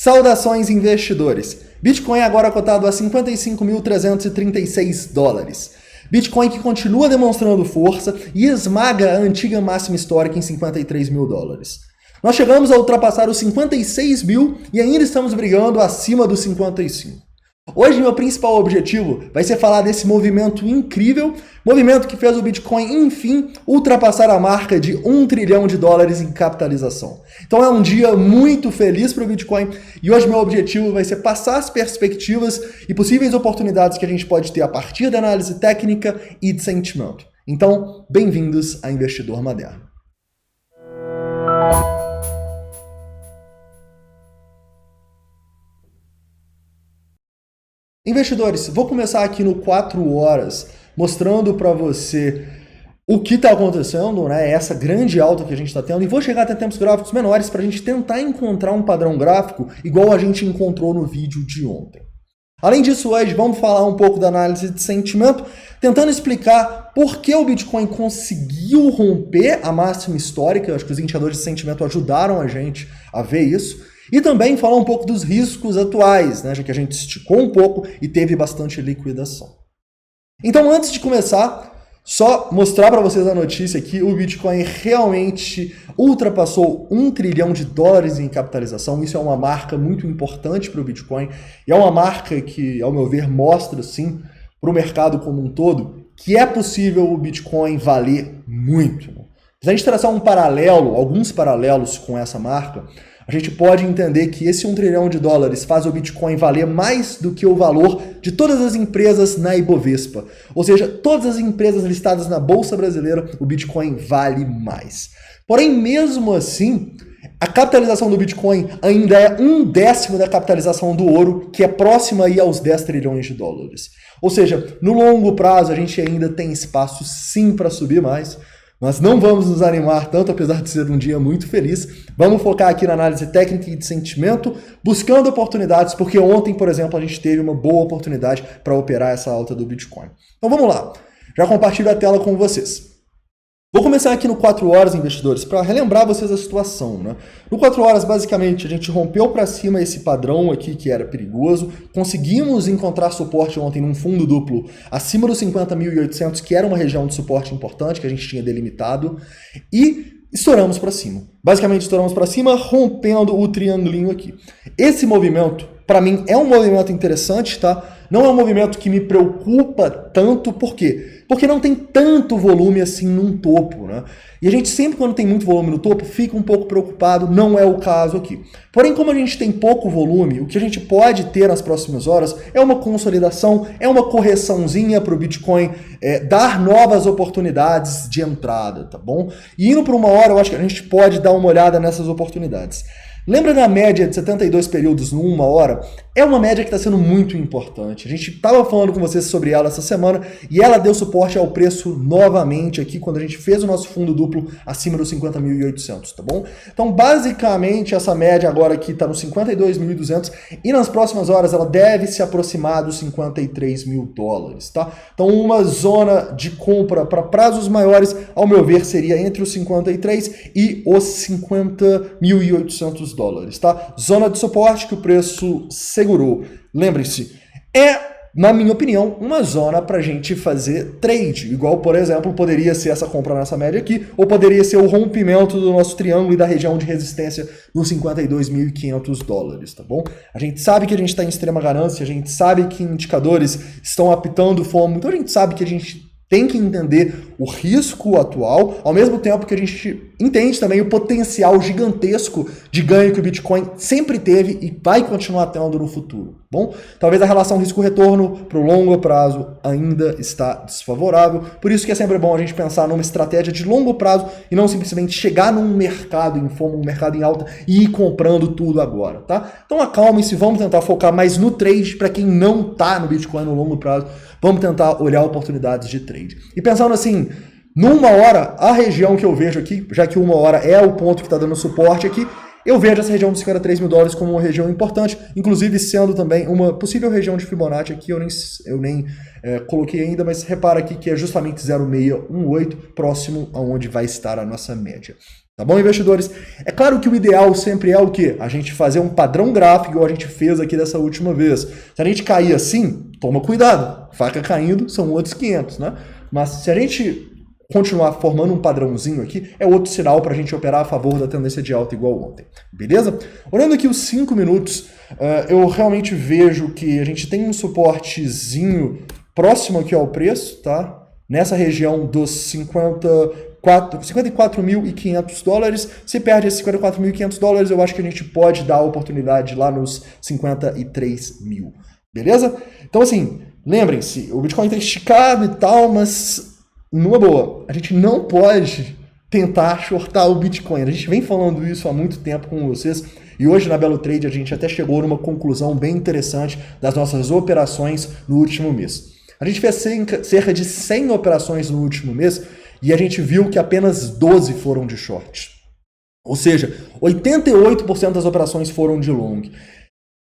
Saudações, investidores! Bitcoin agora cotado a 55.336 dólares. Bitcoin que continua demonstrando força e esmaga a antiga máxima histórica em 53 mil dólares. Nós chegamos a ultrapassar os 56 mil e ainda estamos brigando acima dos 55. Hoje meu principal objetivo vai ser falar desse movimento incrível, movimento que fez o Bitcoin, enfim, ultrapassar a marca de $1 trilhão em capitalização. Então é um dia muito feliz para o Bitcoin e hoje meu objetivo vai ser passar as perspectivas e possíveis oportunidades que a gente pode ter a partir da análise técnica e de sentimento. Então, bem-vindos a Investidor Moderno. Investidores, vou começar aqui no 4 horas, mostrando para você o que está acontecendo, né? Essa grande alta que a gente está tendo, e vou chegar até tempos gráficos menores para a gente tentar encontrar um padrão gráfico igual a gente encontrou no vídeo de ontem. Além disso, hoje vamos falar um pouco da análise de sentimento, tentando explicar por que o Bitcoin conseguiu romper a máxima histórica. Eu acho que os indicadores de sentimento ajudaram a gente a ver isso. E também falar um pouco dos riscos atuais, né, já que a gente esticou um pouco e teve bastante liquidação. Então, antes de começar, só mostrar para vocês a notícia que o Bitcoin realmente ultrapassou $1 trilhão em capitalização. Isso é uma marca muito importante para o Bitcoin e é uma marca que, ao meu ver, mostra, sim, para o mercado como um todo, que é possível o Bitcoin valer muito. Se a gente traçar um paralelo, alguns paralelos com essa marca, a gente pode entender que esse $1 trilhão faz o Bitcoin valer mais do que o valor de todas as empresas na Ibovespa. Ou seja, todas as empresas listadas na Bolsa Brasileira, o Bitcoin vale mais. Porém, mesmo assim, a capitalização do Bitcoin ainda é 1/10 da capitalização do ouro, que é próxima aí aos $10 trilhões. Ou seja, no longo prazo a gente ainda tem espaço sim para subir mais. Nós não vamos nos animar tanto, apesar de ser um dia muito feliz. Vamos focar aqui na análise técnica e de sentimento, buscando oportunidades, porque ontem, por exemplo, a gente teve uma boa oportunidade para operar essa alta do Bitcoin. Então vamos lá, já compartilho a tela com vocês. Vou começar aqui no 4 horas, investidores, para relembrar vocês a situação, né? No 4 horas, basicamente, a gente rompeu para cima esse padrão aqui que era perigoso, conseguimos encontrar suporte ontem num fundo duplo acima dos 50.800, que era uma região de suporte importante que a gente tinha delimitado, e estouramos para cima. Basicamente, estouramos para cima, rompendo o triangulinho aqui. Esse movimento, para mim, é um movimento interessante, tá? Não é um movimento que me preocupa tanto, por quê? Porque não tem tanto volume assim num topo, né? E a gente sempre, quando tem muito volume no topo, fica um pouco preocupado, não é o caso aqui. Porém, como a gente tem pouco volume, o que a gente pode ter nas próximas horas é uma consolidação, é uma correçãozinha para o Bitcoin dar novas oportunidades de entrada, tá bom? E indo para 1 hora, eu acho que a gente pode dar uma olhada nessas oportunidades. Lembra da média de 72 períodos no 1 hora? É uma média que está sendo muito importante. A gente estava falando com vocês sobre ela essa semana e ela deu suporte ao preço novamente aqui quando a gente fez o nosso fundo duplo acima dos 50.800, tá bom? Então, basicamente, essa média agora aqui está nos 52.200 e nas próximas horas ela deve se aproximar dos 53 mil dólares, tá? Então, uma zona de compra para prazos maiores, ao meu ver, seria entre os 53 e os 50.800 dólares, tá? Zona de suporte que o preço segurou. Lembre-se, na minha opinião, uma zona para a gente fazer trade. Igual, por exemplo, poderia ser essa compra nessa média aqui, ou poderia ser o rompimento do nosso triângulo e da região de resistência nos 52.500 dólares, tá bom? A gente sabe que a gente está em extrema ganância, a gente sabe que indicadores estão apitando FOMO, então a gente sabe que a gente tem que entender o risco atual, ao mesmo tempo que a gente entende também o potencial gigantesco de ganho que o Bitcoin sempre teve e vai continuar tendo no futuro. Bom, talvez a relação risco-retorno para o longo prazo ainda está desfavorável, por isso que é sempre bom a gente pensar numa estratégia de longo prazo e não simplesmente chegar num mercado em FOMO, um mercado em alta e ir comprando tudo agora, tá? Então acalme-se, vamos tentar focar mais no trade para quem não está no Bitcoin no longo prazo, vamos tentar olhar oportunidades de trade. E pensando assim, numa hora, a região que eu vejo aqui, já que 1 hora é o ponto que está dando suporte aqui, eu vejo essa região dos 53 mil dólares como uma região importante, inclusive sendo também uma possível região de Fibonacci aqui, eu nem coloquei ainda, mas repara aqui que é justamente 0,618, próximo aonde vai estar a nossa média. Tá bom, investidores? É claro que o ideal sempre é o quê? A gente fazer um padrão gráfico, igual a gente fez aqui dessa última vez. Se a gente cair assim, toma cuidado. Faca caindo são outros 500, né? Mas se a gente continuar formando um padrãozinho aqui, é outro sinal para a gente operar a favor da tendência de alta igual ontem. Beleza? Olhando aqui os 5 minutos, eu realmente vejo que a gente tem um suportezinho próximo aqui ao preço, tá? Nessa região dos 54.500 dólares. Se perde esses 54.500 dólares, eu acho que a gente pode dar a oportunidade lá nos 53 mil. Beleza? Então, assim, lembrem-se, o Bitcoin está esticado e tal, mas numa boa, a gente não pode tentar shortar o Bitcoin. A gente vem falando isso há muito tempo com vocês e hoje na Belo Trade a gente até chegou numa conclusão bem interessante das nossas operações no último mês. A gente fez cerca de 100 operações no último mês e a gente viu que apenas 12 foram de short. Ou seja, 88% das operações foram de long.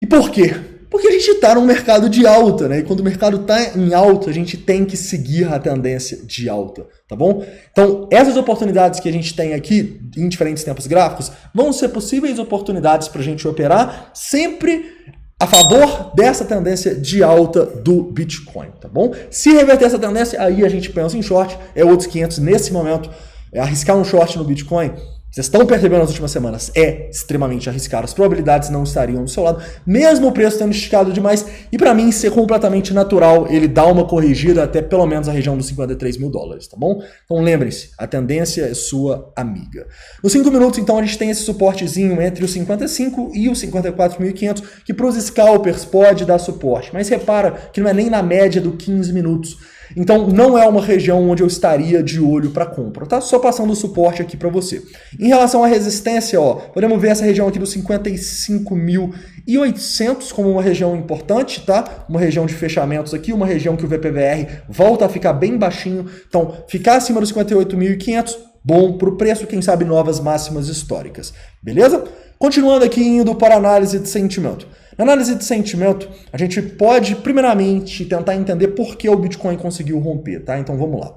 E por quê? Porque a gente está num mercado de alta, né? E quando o mercado está em alta, a gente tem que seguir a tendência de alta, tá bom? Então, essas oportunidades que a gente tem aqui, em diferentes tempos gráficos, vão ser possíveis oportunidades para a gente operar sempre a favor dessa tendência de alta do Bitcoin, tá bom? Se reverter essa tendência, aí a gente pensa em short, é outros 500 nesse momento. Arriscar um short no Bitcoin, vocês estão percebendo nas últimas semanas, é extremamente arriscado. As probabilidades não estariam do seu lado, mesmo o preço tendo esticado demais. E para mim, ser completamente natural, ele dá uma corrigida até pelo menos a região dos 53 mil dólares, tá bom? Então lembrem-se, a tendência é sua amiga. Nos 5 minutos, então, a gente tem esse suportezinho entre os 55 e os 54.500, que para os scalpers pode dar suporte. Mas repara que não é nem na média do 15 minutos. Então, não é uma região onde eu estaria de olho para compra, tá? Só passando o suporte aqui para você. Em relação à resistência, ó, podemos ver essa região aqui dos 55.800 como uma região importante, tá? Uma região de fechamentos aqui, uma região que o VPVR volta a ficar bem baixinho. Então, ficar acima dos 58.500, bom para o preço, quem sabe novas máximas históricas. Beleza? Continuando aqui, indo para a análise de sentimento. Na análise de sentimento, a gente pode, primeiramente, tentar entender por que o Bitcoin conseguiu romper, tá? Então, vamos lá.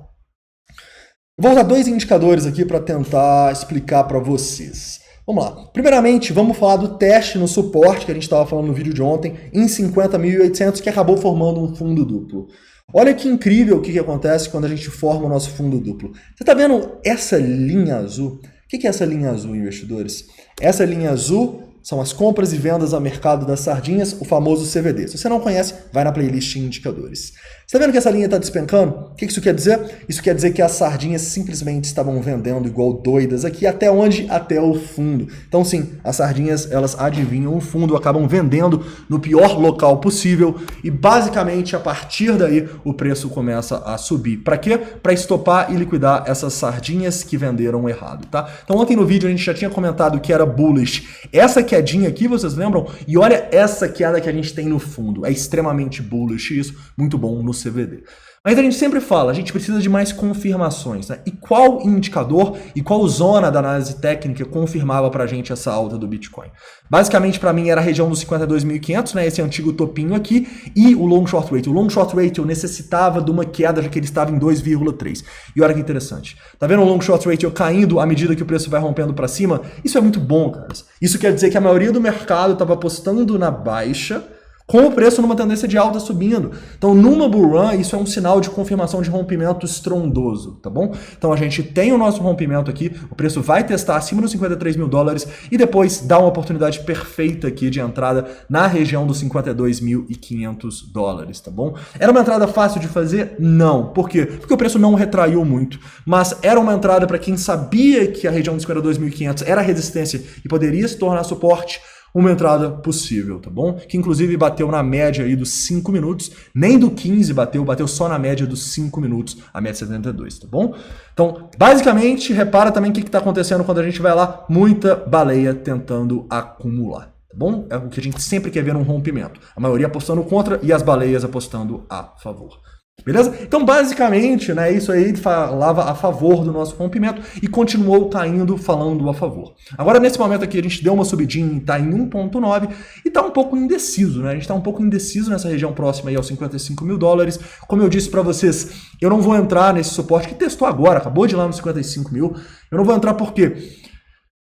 Vou usar 2 indicadores aqui para tentar explicar para vocês. Vamos lá. Primeiramente, vamos falar do teste no suporte que a gente estava falando no vídeo de ontem, em 50.800, que acabou formando um fundo duplo. Olha que incrível o que acontece quando a gente forma o nosso fundo duplo. Você está vendo essa linha azul? O que é essa linha azul, investidores? Essa linha azul são as compras e vendas a mercado das sardinhas, o famoso CVD. Se você não conhece, vai na playlist indicadores. Você está vendo que essa linha está despencando? O que isso quer dizer? Isso quer dizer que as sardinhas simplesmente estavam vendendo igual doidas aqui. Até onde? Até o fundo. Então sim, as sardinhas, elas adivinham o fundo, acabam vendendo no pior local possível e basicamente a partir daí o preço começa a subir. Para quê? Para estopar e liquidar essas sardinhas que venderam errado, tá? Então ontem no vídeo a gente já tinha comentado que era bullish. Essa quedinha aqui, vocês lembram? E olha essa queda que a gente tem no fundo. É extremamente bullish isso, muito bom no CVD. Mas a gente sempre fala, a gente precisa de mais confirmações, né? E qual indicador e qual zona da análise técnica confirmava pra gente essa alta do Bitcoin? Basicamente, para mim, era a região dos 52.500, né? Esse antigo topinho aqui, e o long short ratio. O long short ratio necessitava de uma queda, já que ele estava em 2,3. E olha que interessante. Tá vendo o long short ratio caindo à medida que o preço vai rompendo para cima? Isso é muito bom, cara. Isso quer dizer que a maioria do mercado estava apostando na baixa, com o preço numa tendência de alta subindo. Então, numa bull run, isso é um sinal de confirmação de rompimento estrondoso, tá bom? Então, a gente tem o nosso rompimento aqui, o preço vai testar acima dos 53 mil dólares e depois dá uma oportunidade perfeita aqui de entrada na região dos 52.500 dólares, tá bom? Era uma entrada fácil de fazer? Não. Por quê? Porque o preço não retraiu muito, mas era uma entrada para quem sabia que a região dos 52.500 era resistência e poderia se tornar suporte, uma entrada possível, tá bom? Que inclusive bateu na média aí dos 5 minutos, nem do 15 bateu só na média dos 5 minutos, a média 72, tá bom? Então, basicamente, repara também o que está acontecendo quando a gente vai lá, muita baleia tentando acumular, tá bom? É o que a gente sempre quer ver num rompimento. A maioria apostando contra e as baleias apostando a favor. Beleza? Então, basicamente, né, isso aí falava a favor do nosso rompimento e continuou caindo falando a favor. Agora, nesse momento aqui, a gente deu uma subidinha e está em 1,9 e está um pouco indeciso, né? A gente está um pouco indeciso nessa região próxima aí aos 55 mil dólares. Como eu disse para vocês, eu não vou entrar nesse suporte que testou agora, acabou de ir lá nos 55 mil. Eu não vou entrar por quê?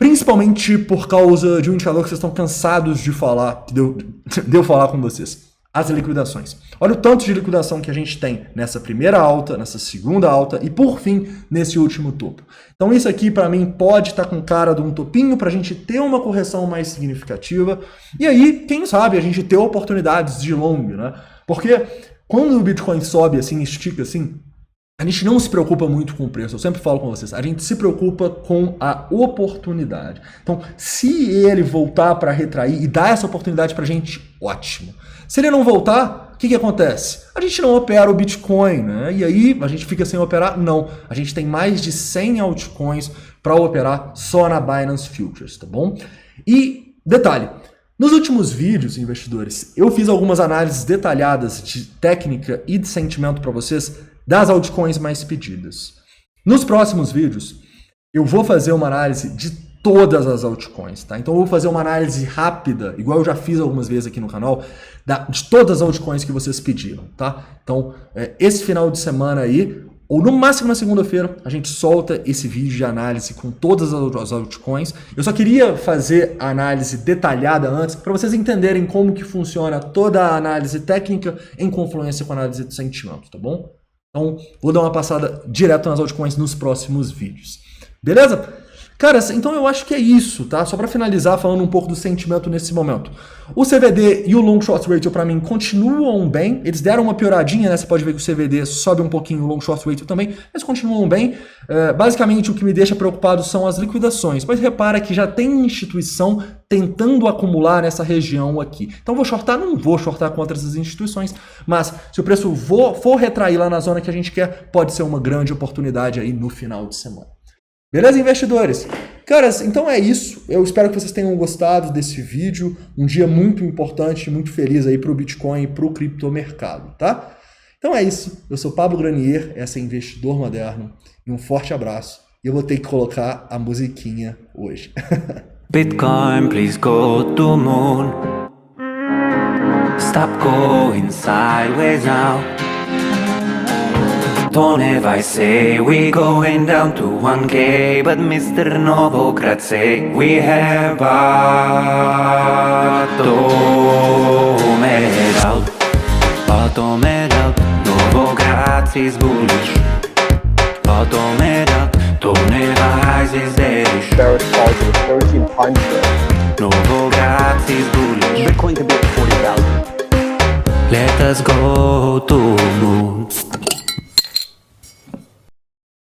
principalmente por causa de um indicador que vocês estão cansados de falar, de eu falar com vocês. As liquidações. Olha o tanto de liquidação que a gente tem nessa primeira alta, nessa segunda alta e, por fim, nesse último topo. Então isso aqui, para mim, pode estar com cara de um topinho para a gente ter uma correção mais significativa. E aí, quem sabe, a gente ter oportunidades de long, né? Porque quando o Bitcoin sobe assim, estica assim, a gente não se preocupa muito com o preço. Eu sempre falo com vocês, a gente se preocupa com a oportunidade. Então, se ele voltar para retrair e dar essa oportunidade para a gente, ótimo. Se ele não voltar, o que acontece? A gente não opera o Bitcoin, né? E aí a gente fica sem operar? Não. A gente tem mais de 100 altcoins para operar só na Binance Futures, tá bom? E detalhe, nos últimos vídeos, investidores, eu fiz algumas análises detalhadas de técnica e de sentimento para vocês das altcoins mais pedidas. Nos próximos vídeos, eu vou fazer uma análise de todas as altcoins, tá? Então eu vou fazer uma análise rápida, igual eu já fiz algumas vezes aqui no canal, de todas as altcoins que vocês pediram, tá? Então, esse final de semana aí, ou no máximo na segunda-feira, a gente solta esse vídeo de análise com todas as altcoins. Eu só queria fazer a análise detalhada antes, para vocês entenderem como que funciona toda a análise técnica em confluência com a análise de sentimento, tá bom? Então, vou dar uma passada direto nas altcoins nos próximos vídeos. Beleza? Cara, então eu acho que é isso, tá? Só para finalizar falando um pouco do sentimento nesse momento. O CVD e o Long Short Ratio para mim continuam bem, eles deram uma pioradinha, né? Você pode ver que o CVD sobe um pouquinho, o Long Short Ratio também, mas continuam bem. Basicamente o que me deixa preocupado são as liquidações, mas repara que já tem instituição tentando acumular nessa região aqui. Então vou shortar? Não vou shortar contra essas instituições, mas se o preço for retrair lá na zona que a gente quer, pode ser uma grande oportunidade aí no final de semana. Beleza, investidores? Caras, então é isso. Eu espero que vocês tenham gostado desse vídeo. Um dia muito importante, muito feliz aí para o Bitcoin e para o criptomercado, tá? Então é isso. Eu sou Pablo Granier, essa é Investidor Moderno. E um forte abraço. E eu vou ter que colocar a musiquinha hoje. Bitcoin, please go to moon. Stop going sideways now. Don't ever say we going down to 1K, but Mr. Novogratz say we have bottomed out, Novogratz is bullish, bottomed out, don't ever rise is bearish. Barrett calls it a 13 times there. Novogratz is bullish. Bitcoin could be at 40,000. Let us go to moon.